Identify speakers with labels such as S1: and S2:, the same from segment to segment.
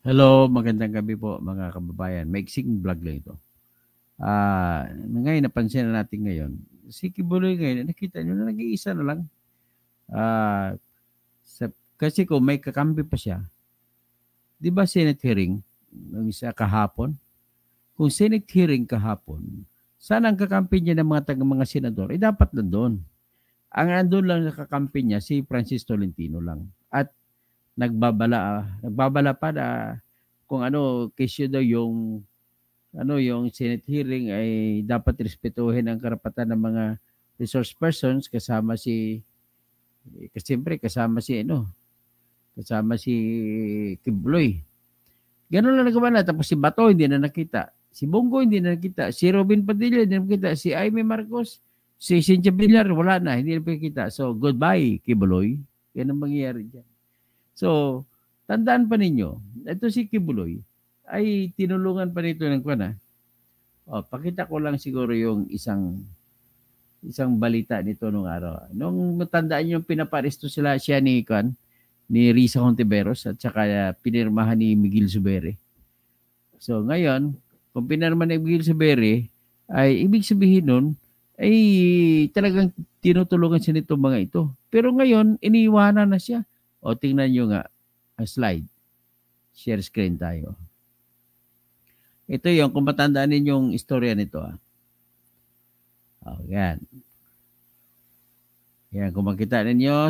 S1: Hello, magandang gabi po mga kababayan. Maiksing vlog lang ito. Ngayon napansin na natin ngayon, si Kibuloy ngayon, nakita niyo na nag-iisa na lang. Ah, kasi kung may kakampi pa siya, 'di ba Senate hearing ng isa kahapon? Kung Senate hearing kahapon, sana ang kakampi niya ng mga senador, dapat nandoon. Ang andun lang nakakampi niya si Francis Tolentino lang. At nagbabala pa na kung ano kesyo daw yung Senate hearing ay dapat respetuhin ang karapatan ng mga resource persons siyempre kasama si Kibloy. Ganun lang nagawa na. Tapos si Bato hindi na nakita. Si Bongo hindi na nakita. Si Robin Padilla hindi na nakita. Si Aimee Marcos, si Cynthia Villar, wala na. Hindi na nakita. So, goodbye, Kibuloy. Yan ang mangyayari dyan. So, tandaan pa ninyo, ito si Kibuloy ay tinulungan pa nito ng kwana. Pakita ko lang siguro yung isang balita nito nung araw. Nung matandaan yung pinaparesto siya ni Risa Hontiveros at saka pinirmahan ni Miguel Zubere. So ngayon, kung pinirma ni Miguel Zubere, ay ibig sabihin nun, ay talagang tinutulungan siya nito mga ito. Pero ngayon, iniiwanan na siya. Tingnan nyo nga, slide. Share screen tayo. Ito yung, kung matandaan ninyong istorya nito. Yan. Yan, kung makita ninyo,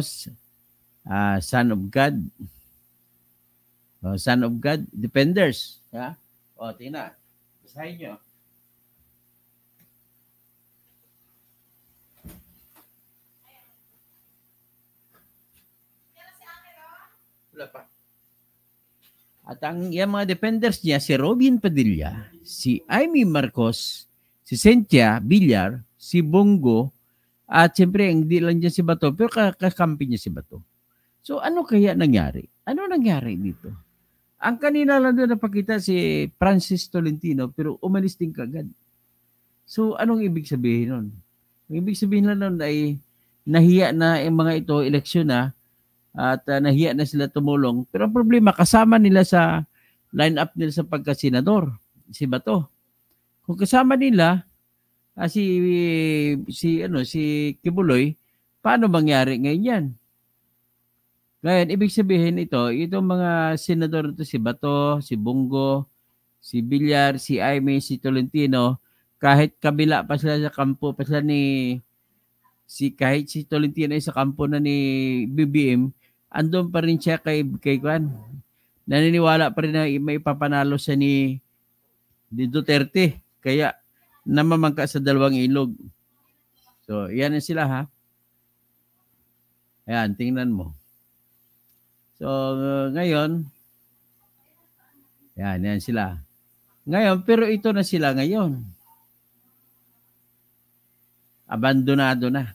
S1: Son of God. Son of God, Defenders. Ha? Tingnan. Basahin nyo. Wala pa. At ang yung mga defenders niya, si Robin Padilla, si Aimee Marcos, si Cynthia Villar, si Bongo, at siyempre, hindi lang dyan si Bato, pero kakampi niya si Bato. So, ano kaya nangyari? Ano nangyari dito? Ang kanina lang doon napakita si Francis Tolentino, pero umalis din kagad. So, anong ibig sabihin nun? Ang ibig sabihin lang nun ay nahiya na yung mga ito, eleksyon na, at nahiya na sila tumulong. Pero ang problema, kasama nila sa line-up nila sa pagkasenador, si Bato. Kung kasama nila, si Kibuloy, paano mangyari ngayon yan? Ngayon, ibig sabihin itong mga senador ito, si Bato, si Bongo, si Villar, si Aimee, si Tolentino, kahit kabila pa sila sa kampo, pa sila kahit si Tolentino ay sa kampo na ni BBM, andun pa rin siya kay Juan. Naniniwala pa rin na may papanalo siya ni Duterte. Kaya namamangka sa dalawang ilog. So, yan na sila ha. Ayan, tingnan mo. So, ngayon, yan sila. Ngayon, pero ito na sila ngayon. Abandonado na.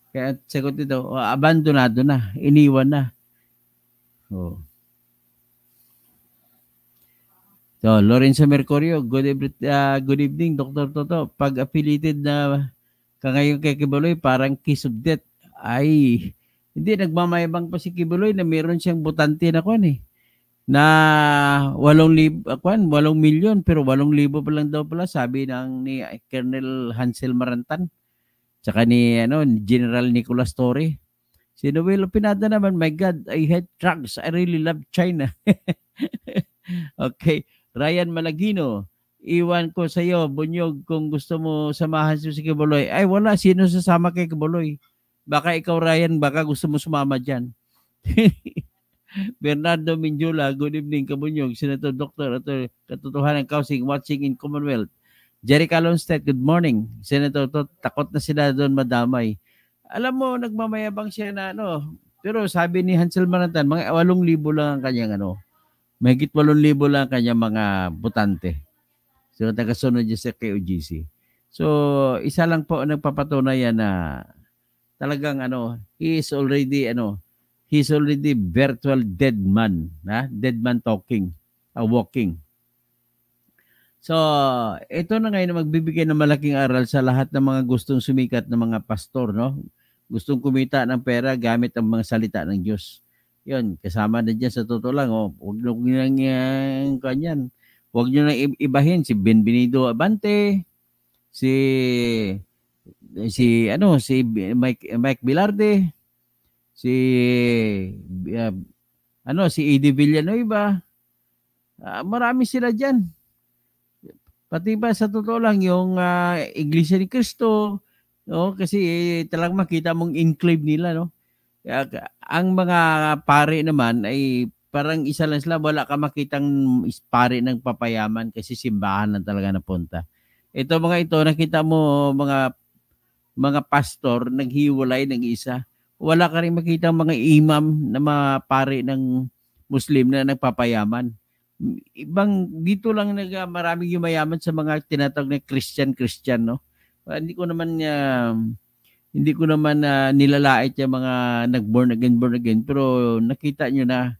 S1: Kaya sagot ito, abandonado na, iniwan na. So, Lorenzo Mercurio, good evening, Dr. Toto. Pag affiliated na ka ngayon kay Kibuloy, parang kiss of death. Ay, hindi, nagmamayabang pa si Kibuloy na meron siyang butante na na 8 milyon, pero 8,000 pa lang daw pala, sabi ni Colonel Hansel Marantan. Tsaka ni General Nicolas Torre. Si Noel Pinada naman, my God, I hate drugs. I really love China. Okay. Ryan Malagino, iwan ko sa iyo, Bunyog, kung gusto mo samahan si Kibuloy. Ay, wala. Sino sasama kay Kibuloy? Baka ikaw, Ryan, baka gusto mo sumama dyan. Bernardo Minjula, good evening, Kabunyog. Senator Dr. Katotohanan Kausing, watching in Commonwealth. Jerry Calonstead, good morning. Senator, takot na sila doon madamay. Alam mo, nagmamayabang siya na pero sabi ni Hansel Marantan, mga 8,000 lang ang kanyang mahigit 8,000 lang ang kanyang mga butante. So, nagasunod niya sa KOGC. So, isa lang po nagpapatunayan na talagang he's already virtual dead man, dead man talking, walking. So, ito na ngayon na magbibigay ng malaking aral sa lahat ng mga gustong sumikat na mga pastor, Gustong kumita ng pera gamit ang mga salita ng Diyos. Yun, kasama na dyan sa totoo lang. Oh, huwag nyo nang kanyan. Huwag nyo nang ibahin si Benvenido Abante, si Mike Bilarde, si uh, si Eddie Villanueva. Marami sila diyan. Pati ba sa totoo lang yung Iglesia ni Cristo, no? Kasi talagang makita mong enclave nila, no? Ang mga pare naman ay parang isa lang sila, wala ka makitang pare ng papayaman kasi simbahan lang talaga napunta. Ito mga ito, nakita mo mga pastor naghiwalay ng isa. Wala ka rin makita mga imam na mga pare ng Muslim na nagpapayaman. Dito lang maraming yumayaman sa mga tinatawag na Christian, no? Hindi ko naman nilalait yung mga nag-born again, pero nakita nyo na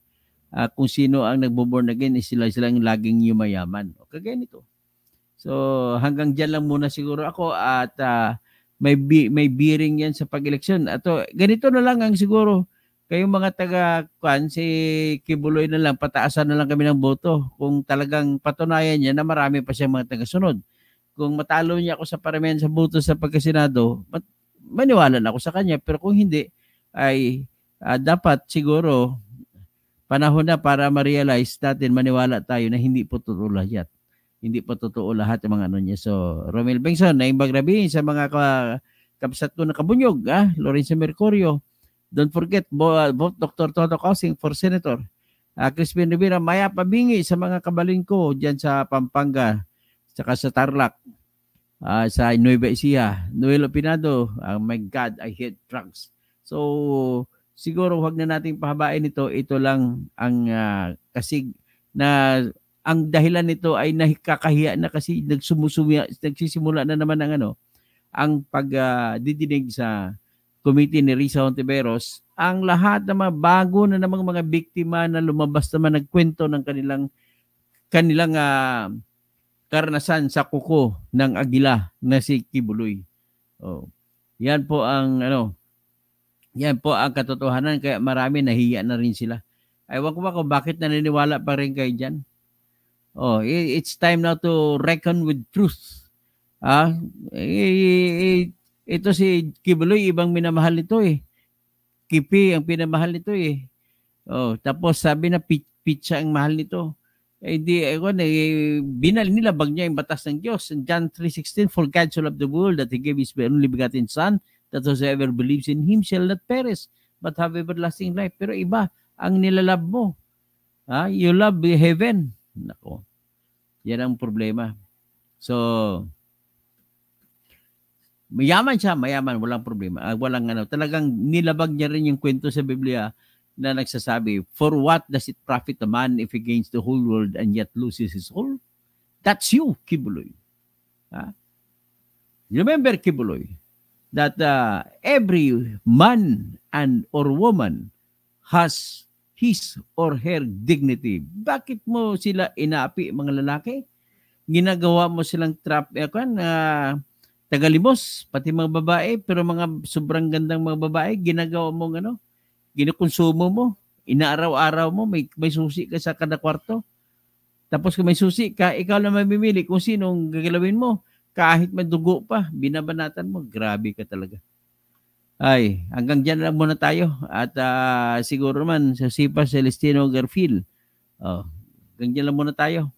S1: kung sino ang nagbo-born again, silang laging yumayaman. O, kagaya nito. So hanggang dyan lang muna siguro ako at may bearing yan sa pag-eleksyon. At ganito na lang ang siguro, kayong mga taga-kwan, si Kibuloy na lang, pataasan na lang kami ng boto kung talagang patunayan niya na marami pa siyang mga taga-sunod. Kung matalo niya ako sa paramihan sa boto sa pagkasenado, maniwala na ako sa kanya. Pero kung hindi, ay dapat siguro panahon na para ma-realize natin, maniwala tayo na hindi po totoo lahat. Hindi po totoo lahat ng mga ano niya. So, Romel Bengson, naimbag rabi sa mga kapsat ko na kabunyog, Lorenzo Mercurio. Don't forget, vote Dr. Toto Causing for Senator. Crispin Rivera, Maya Pabingi sa mga kabalin ko dyan sa Pampanga, saka sa Tarlac, sa Nueva Ecija. Noel Opinado, my God, I hate drugs. So, siguro huwag na nating pahabain ito. Ito lang ang kasig na ang dahilan nito ay nakakahiya na kasi nagsisimula na naman ang pagdidinig sa committee ni Risa Hontiveros, ang lahat ng mga bago na namang mga biktima na lumabas naman nagkwento ng kanilang karanasan sa kuko ng agila na si Kibuloy. Oh. Yan po ang katotohanan, kaya marami nahiya na rin sila. Ewan ko ba kung bakit naniniwala pa rin kayo dyan. Oh, it's time now to reckon with truth. Ito si Kibuloy, ibang minamahal nito eh. Kipi ang pinamahal nito eh. Oh, tapos sabi na pizza ang mahal nito. Nilabag niya yung batas ng Diyos. In John 3:16, for God so loved the world that He gave His only begotten Son, that whosoever believes in Him shall not perish, but have everlasting life. Pero iba ang nilalab mo. You love heaven. Nako. Yan ang problema. So, mayaman siya, walang problema. Talagang nilabag niya rin yung kwento sa Biblia na nagsasabi, for what does it profit a man if he gains the whole world and yet loses his soul? That's you, Kibuloy. Remember, Kibuloy, that every man and or woman has his or her dignity. Bakit mo sila inaapi, mga lalaki? Ginagawa mo silang tagalimos, pati mga babae, pero mga sobrang gandang mga babae, ginagawa mo ginukonsumo mo, inaaraw-araw mo, may susi ka sa kada kwarto. Tapos kung may susi ka, ikaw na mamimili kung sinong gagalawin mo. Kahit may dugo pa, binabanatan mo. Grabe ka talaga. Ay, hanggang dyan lang muna tayo. At siguro man, sa Sipa Celestino Garfield, hanggang dyan lang muna tayo.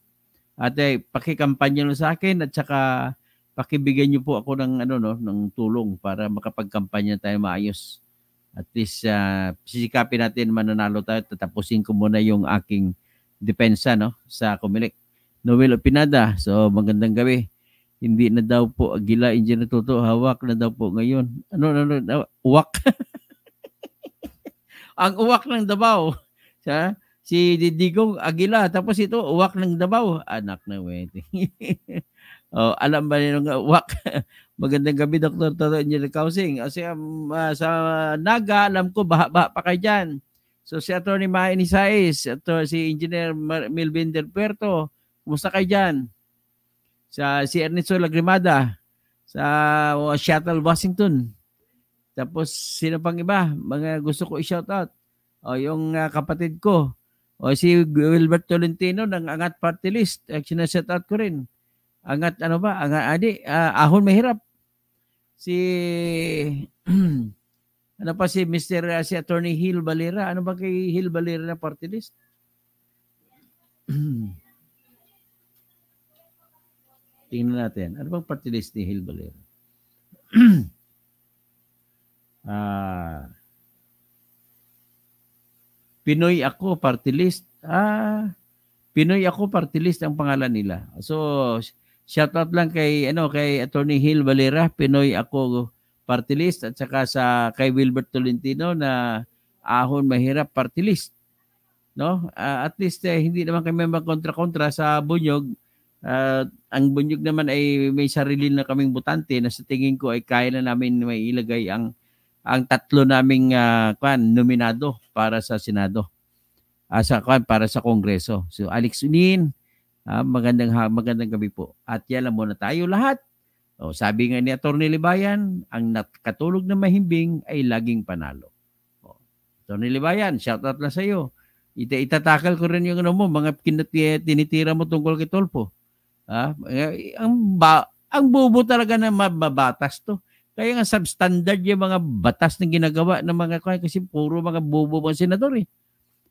S1: At pakikampanya nyo sa akin at saka pakibigyan nyo po ako ng tulong para makapagkampanya tayo maayos. At least sisikapin natin mananalo tayo. Tatapusin ko muna yung aking depensa sa Comelec. Noel Opinada, so magandang gabi. Hindi na daw po Agila, Engineer Toto, hawak na daw po ngayon. Uwak. Ang uwak ng Davao. Si Digong Agila, tapos ito, uwak ng Davao. Anak na wete. Alam ba nyo nga, uwak? Magandang gabi, Dr. Toto, Engineer Causing. Kasi sa Naga, alam ko, baha pa kayo dyan. So si Atty. Maini Saiz, si Engineer Melvin Del Puerto, kumusta kayo dyan? Si Ernesto Lagrimada, sa Seattle, Washington. Tapos, sino pang iba? Mga gusto ko i-shoutout. O yung kapatid ko, o si Wilbert Tolentino ng Angat Party List, sinaset out ko rin. Angat ano ba? Ahon Mahirap. Si ano pa si si Attorney Hill Valera. Ano ba kay Hill Valera na party list? Tingnan natin. Ano bang party list ni Hill Valera? Pinoy Ako party list. Pinoy Ako party list ang pangalan nila. So shout out lang kay kay Attorney Hill Valera, Pinoy Ako party list, at saka kay Wilbert Tolentino na Ahon Mahirap party list. No? At least hindi naman kami kontra-kontra sa Bunyog. Ang Bunyog naman ay may sarili na kaming butante na sa tingin ko ay kaya na namin may ilagay ang tatlo naming nominado para sa Senado. Para sa Kongreso. So Alex Unin, magandang gabi po. At yan lang muna tayo lahat. O, sabi nga ni Atty. Libayan, ang nakatulog na mahimbing ay laging panalo. O, Atty. Libayan, shout out na sa iyo. Itatakal ko rin yung mga tinitira mo tungkol kay Tolpo. Ang bobo talaga na mababatas to. Kaya nga substandard yung mga batas na ginagawa ng mga kasi puro mga bobo mga senador eh.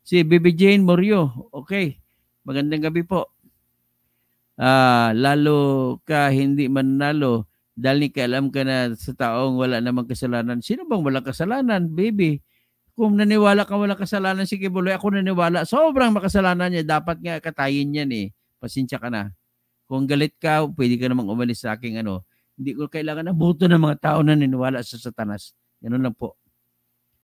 S1: Si Bibi Jane Morio, okay. Magandang gabi po. Lalo ka hindi mananalo dahil alam ka na sa taong wala namang kasalanan. Sino bang walang kasalanan, baby? Kung naniwala ka walang kasalanan si Kibuloy, ako naniwala. Sobrang makasalanan niya. Dapat nga katayin yan eh. Pasensya ka na. Kung galit ka, pwede ka namang umalis sa aking Hindi ko kailangan ng boto ng mga tao na naniwala sa Satanas. Ganun lang po.